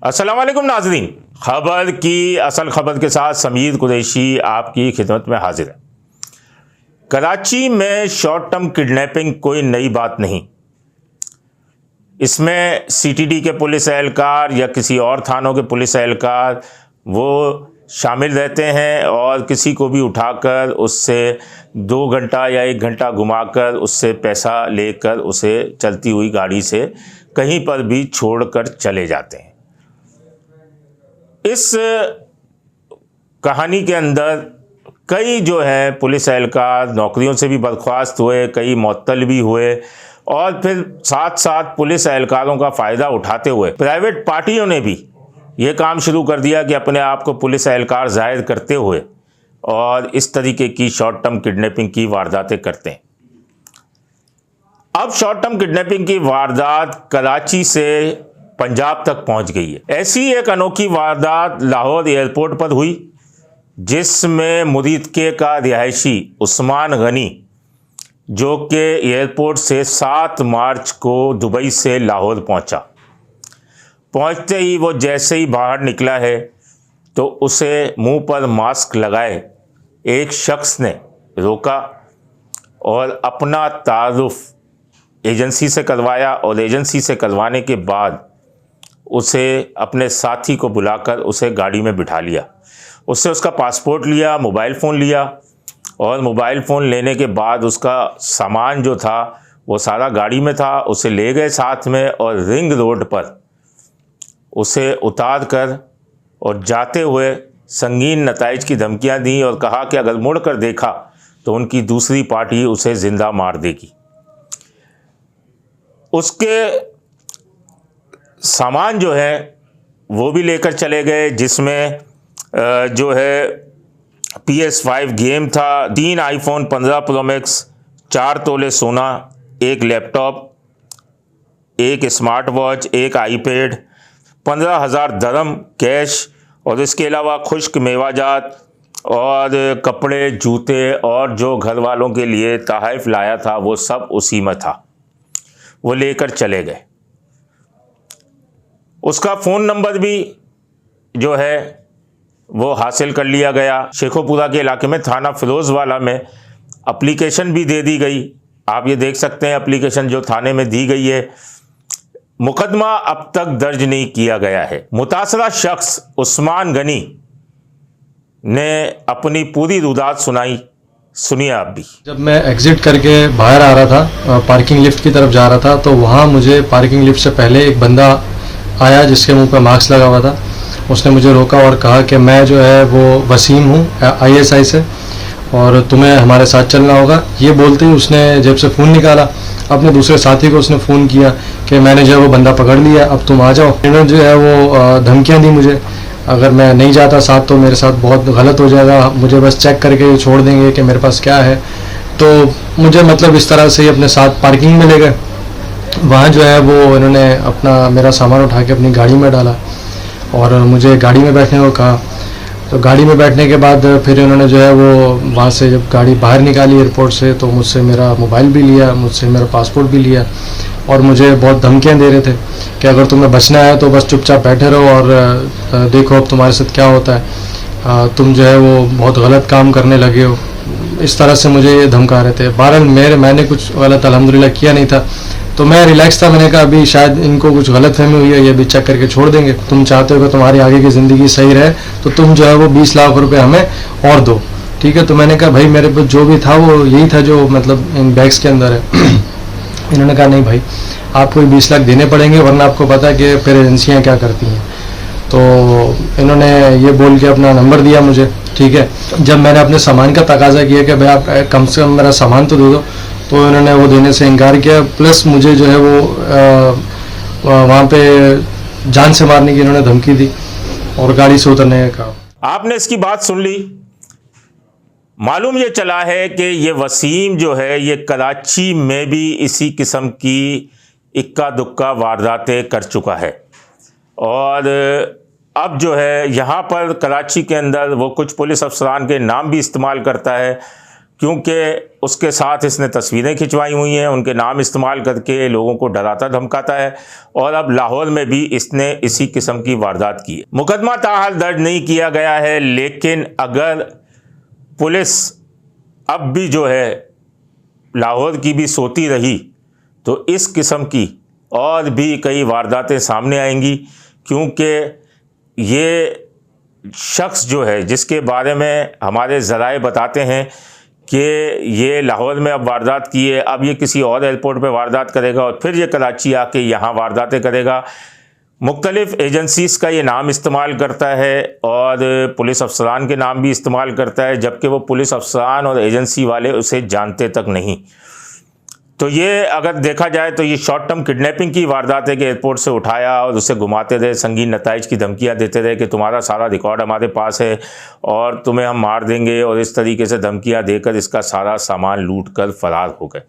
अस्सलाम वालेकुम नाज़रीन, खबर की असल खबर के साथ समीर कुरैशी आपकी खिदमत में हाजिर है। कराची में शॉर्ट टर्म किडनैपिंग कोई नई बात नहीं। इसमें सीटीडी के पुलिस एहलकार या किसी और थानों के पुलिस एहलकार वो शामिल रहते हैं और किसी को भी उठाकर उससे 2 घंटा या 1 घंटा घुमाकर उससे पैसा लेकर उसे चलती हुई गाड़ी से कहीं पर भी छोड़कर चले जाते हैं। इस कहानी के अंदर कई जो है पुलिस एहलकार नौकरियों से भी बर्खास्त हुए, कई मुअत्तल भी हुए और फिर साथ साथ पुलिस एहलकारों का फ़ायदा उठाते हुए प्राइवेट पार्टियों ने भी ये काम शुरू कर दिया कि अपने आप को पुलिस एहलकार जाहिर करते हुए और इस तरीके की शॉर्ट टर्म किडनैपिंग की वारदातें करते हैं। अब शॉर्ट टर्म किडनैपिंग की वारदात कराची से पंजाब तक पहुंच गई है। ऐसी एक अनोखी वारदात लाहौर एयरपोर्ट पर हुई जिसमें मुरीदके का रिहायशी उस्मान गनी, जो कि एयरपोर्ट से 7 मार्च को दुबई से लाहौर पहुंचा, पहुंचते ही वो जैसे ही बाहर निकला है तो उसे मुंह पर मास्क लगाए एक शख्स ने रोका और अपना तारुफ एजेंसी से करवाया और एजेंसी से करवाने के बाद उसे अपने साथी को बुलाकर उसे गाड़ी में बिठा लिया। उससे उसका पासपोर्ट लिया, मोबाइल फ़ोन लिया और मोबाइल फ़ोन लेने के बाद उसका सामान जो था वो सारा गाड़ी में था, उसे ले गए साथ में और रिंग रोड पर उसे उतार कर और जाते हुए संगीन नताइज की धमकियां दी और कहा कि अगर मुड़ कर देखा तो उनकी दूसरी पार्टी उसे ज़िंदा मार देगी। उसके सामान जो है वो भी लेकर चले गए, जिसमें जो है PS5 गेम था, 3 iPhone 15 Pro Max, 4 तोले सोना, 1 लैपटॉप, 1 स्मार्ट वॉच, 1 आईपैड, 15,000 दरम कैश और इसके अलावा खुश्क मेवाजात और कपड़े, जूते और जो घर वालों के लिए तोहफ़ा लाया था वो सब उसी में था। वो लेकर चले गए। उसका फ़ोन नंबर भी जो है वो हासिल कर लिया गया। शेखोपुरा के इलाके में थाना फिरोज़वाला में एप्लीकेशन भी दे दी गई। आप ये देख सकते हैं एप्लीकेशन जो थाने में दी गई है। मुकदमा अब तक दर्ज नहीं किया गया है। मुतासरा शख्स उस्मान गनी ने अपनी पूरी रुदात सुनाई, सुनिए आप भी। जब मैं एग्जिट करके बाहर आ रहा था, पार्किंग लिफ्ट की तरफ जा रहा था, तो वहाँ मुझे पार्किंग लिफ्ट से पहले एक बंदा आया जिसके मुंह पर मास्क लगा हुआ था। उसने मुझे रोका और कहा कि मैं जो है वो वसीम हूँ ISI से और तुम्हें हमारे साथ चलना होगा। ये बोलते ही उसने जेब से फ़ोन निकाला, अपने दूसरे साथी को उसने फ़ोन किया कि मैंने जो है वो बंदा पकड़ लिया, अब तुम आ जाओ। इन्होंने जो है वो धमकियाँ दी मुझे, अगर मैं नहीं जाता साथ तो मेरे साथ बहुत गलत हो जाएगा, मुझे बस चेक करके छोड़ देंगे कि मेरे पास क्या है। तो मुझे मतलब इस तरह से अपने साथ पार्किंग में ले गए। वहाँ जो है वो इन्होंने अपना मेरा सामान उठा के अपनी गाड़ी में डाला और मुझे गाड़ी में बैठने को कहा। तो गाड़ी में बैठने के बाद फिर इन्होंने जो है वो वहाँ से जब गाड़ी बाहर निकाली एयरपोर्ट से तो मुझसे मेरा मोबाइल भी लिया, मुझसे मेरा पासपोर्ट भी लिया और मुझे बहुत धमकियाँ दे रहे थे कि अगर तुम्हें बचना है तो बस चुपचाप बैठे रहो और देखो अब तुम्हारे साथ क्या होता है, तुम जो है वो बहुत गलत काम करने लगे हो। इस तरह से मुझे ये धमका रहे थे। बहरहाल मैंने कुछ गलत अल्हम्दुलिल्लाह किया नहीं था, तो मैं रिलैक्स था। मैंने कहा अभी शायद इनको कुछ गलतफहमी हुई है, ये भी चेक करके छोड़ देंगे। तुम चाहते हो कि तुम्हारी आगे की ज़िंदगी सही रहे तो तुम जो है वो 20 लाख रुपए हमें और दो, ठीक है। तो मैंने कहा भाई मेरे पास जो भी था वो यही था जो मतलब इन बैग्स के अंदर है। इन्होंने कहा नहीं भाई आपको 20 लाख देने पड़ेंगे वरना आपको पता है कि फिर एजेंसियाँ क्या करती हैं। तो इन्होंने ये बोल के अपना नंबर दिया मुझे, ठीक है। जब मैंने अपने सामान का तकाजा किया कि भाई आप कम से कम मेरा सामान तो दे दो, तो इन्होंने वो देने से इनकार किया। प्लस मुझे जो है वो वहाँ पे जान से मारने की इन्होंने धमकी दी और गाड़ी से उतरने का कहा। आपने इसकी बात सुन ली। मालूम ये चला है कि ये वसीम जो है ये कराची में भी इसी किस्म की इक्का दुक्का वारदातें कर चुका है और अब जो है यहाँ पर कराची के अंदर वो कुछ पुलिस अफसरान के नाम भी इस्तेमाल करता है, क्योंकि उसके साथ इसने तस्वीरें खिंचवाई हुई हैं, उनके नाम इस्तेमाल करके लोगों को डराता धमकाता है, और अब लाहौर में भी इसने इसी किस्म की वारदात की है। मुकदमा ताहाल दर्ज नहीं किया गया है, लेकिन अगर पुलिस अब भी जो है लाहौर की भी सोती रही तो इस किस्म की और भी कई वारदातें सामने आएंगी, क्योंकि ये शख्स जो है जिसके बारे में हमारे ज़राए बताते हैं कि ये लाहौर में अब वारदात की है, अब ये किसी और एयरपोर्ट पे वारदात करेगा और फिर ये कराची आके यहाँ वारदातें करेगा। मुख्तलिफ़ एजेंसीज़ का ये नाम इस्तेमाल करता है और पुलिस अफसरान के नाम भी इस्तेमाल करता है, जबकि वो पुलिस अफसरान और एजेंसी वाले उसे जानते तक नहीं। तो ये अगर देखा जाए तो ये शॉर्ट टर्म किडनैपिंग की वारदात है कि एयरपोर्ट से उठाया और उसे घुमाते रहे, संगीन नताइज की धमकियां देते रहे कि तुम्हारा सारा रिकॉर्ड हमारे पास है और तुम्हें हम मार देंगे, और इस तरीके से धमकियां देकर इसका सारा सामान लूट कर फरार हो गए।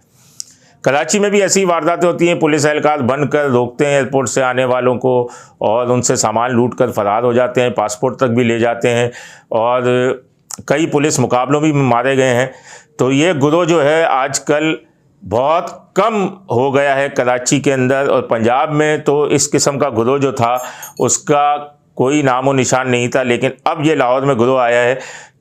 कराची में भी ऐसी वारदातें होती हैं, पुलिस एहलकार बनकर रोकते हैं एयरपोर्ट से आने वालों को और उनसे सामान लूट कर फरार हो जाते हैं, पासपोर्ट तक भी ले जाते हैं, और कई पुलिस मुकाबलों भी मारे गए हैं। तो ये गिरोह जो है आजकल बहुत कम हो गया है कराची के अंदर, और पंजाब में तो इस किस्म का गिरोह जो था उसका कोई नामो निशान नहीं था, लेकिन अब ये लाहौर में गिरोह आया है।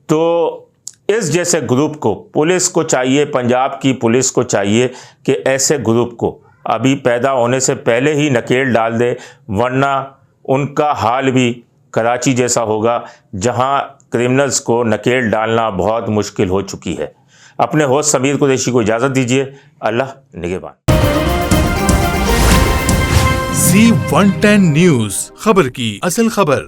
तो इस जैसे ग्रुप को पुलिस को चाहिए, पंजाब की पुलिस को चाहिए कि ऐसे ग्रुप को अभी पैदा होने से पहले ही नकेल डाल दे, वरना उनका हाल भी कराची जैसा होगा जहां क्रिमिनल्स को नकेल डालना बहुत मुश्किल हो चुकी है। अपने होस्ट समीर कुरैशी को इजाज़त दीजिए। अल्लाह निगहबान। Z110 न्यूज़, खबर की असल खबर।